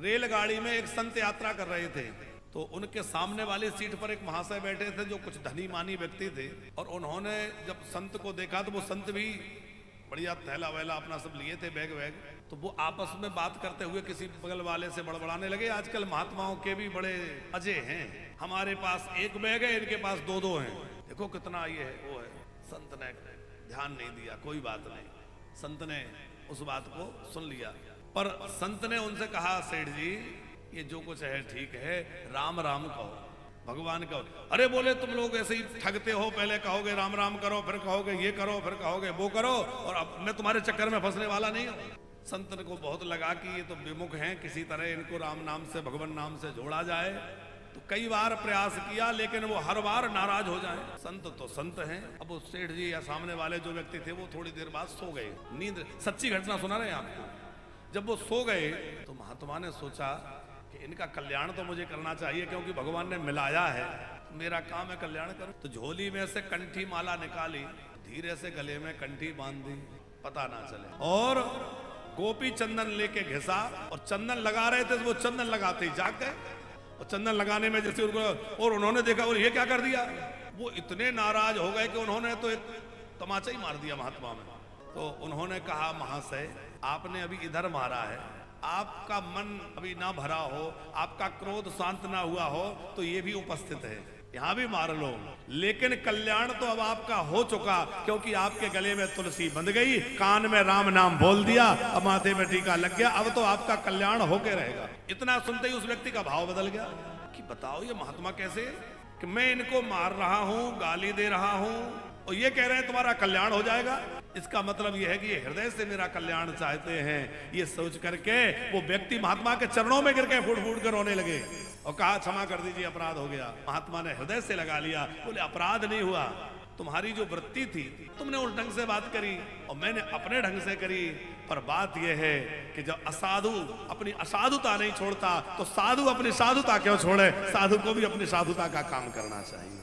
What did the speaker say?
रेलगाड़ी में एक संत यात्रा कर रहे थे, तो उनके सामने वाली सीट पर एक महाशय बैठे थे जो कुछ धनी मानी व्यक्ति थे। और उन्होंने जब संत को देखा तो वो संत भी बढ़िया थैला वैला अपना सब लिए थे, बैग वैग, तो वो आपस में बात करते हुए किसी बगल वाले से बड़बड़ाने लगे, आजकल महात्माओं के भी बड़े अजय हैं, हमारे पास एक बैग है, इनके पास दो दो हैं, देखो कितना ये है वो है। संत ने ध्यान नहीं दिया, कोई बात नहीं, संत ने उस बात को सुन लिया। पर संत ने उनसे कहा, सेठ जी ये जो कुछ है ठीक है, राम राम कहो, भगवान कहो। अरे बोले तुम लोग ऐसे ही ठगते हो, पहले कहोगे राम राम करो, फिर कहोगे ये करो, फिर कहोगे वो करो, और अब मैं तुम्हारे चक्कर में फंसने वाला नहीं हूं। संत को बहुत लगा कि ये तो विमुख हैं, किसी तरह इनको राम नाम से, भगवान नाम से जोड़ा जाए। तो कई बार प्रयास किया, लेकिन वो हर बार नाराज हो जाए। संत तो संत हैं। अब वो सेठ जी या सामने वाले जो व्यक्ति थे वो थोड़ी देर बाद सो गए, नींद, सच्ची घटना सुना रहे हैं आपको। जब वो सो गए तो महात्मा ने सोचा कि इनका कल्याण तो मुझे करना चाहिए, क्योंकि भगवान ने मिलाया है, मेरा काम है कल्याण करो। तो झोली में से कंठी माला निकाली, धीरे से गले में कंठी बांध दी, पता ना चले, और गोपी चंदन लेके घिसा, और चंदन लगा रहे थे तो वो चंदन लगाते ही जाग गए। और चंदन लगाने में जैसे उनको, और उन्होंने देखा और ये क्या कर दिया, वो इतने नाराज हो गए कि उन्होंने तो एक तमाचा ही मार दिया महात्मा में। तो उन्होंने कहा, महाशय आपने अभी इधर मारा है, आपका मन अभी ना भरा हो, आपका क्रोध शांत ना हुआ हो, तो ये भी उपस्थित है, यहां भी मार लो, लेकिन कल्याण तो अब आपका हो चुका, क्योंकि आपके गले में तुलसी बंध गई, कान में राम नाम बोल दिया, अब माथे में टीका लग गया, अब तो आपका कल्याण होके रहेगा। इतना सुनते ही उस व्यक्ति का भाव बदल गया कि बताओ ये महात्मा कैसे, कि मैं इनको मार रहा हूं, गाली दे रहा हूं, और ये कह रहे हैं तुम्हारा कल्याण हो जाएगा। इसका मतलब यह है कि ये हृदय से मेरा कल्याण चाहते हैं। ये सोच करके वो व्यक्ति महात्मा के चरणों में गिर के फूट फूट कर रोने लगे और कहा, क्षमा कर दीजिए, अपराध हो गया। महात्मा ने हृदय से लगा लिया, बोले अपराध नहीं हुआ, तुम्हारी जो वृत्ति थी, तुमने उस ढंग से बात करी और मैंने अपने ढंग से करी। पर बात यह है कि जब असाधु अपनी असाधुता नहीं छोड़ता, तो साधु अपनी साधुता क्यों छोड़े। साधु को भी अपनी साधुता का काम करना चाहिए।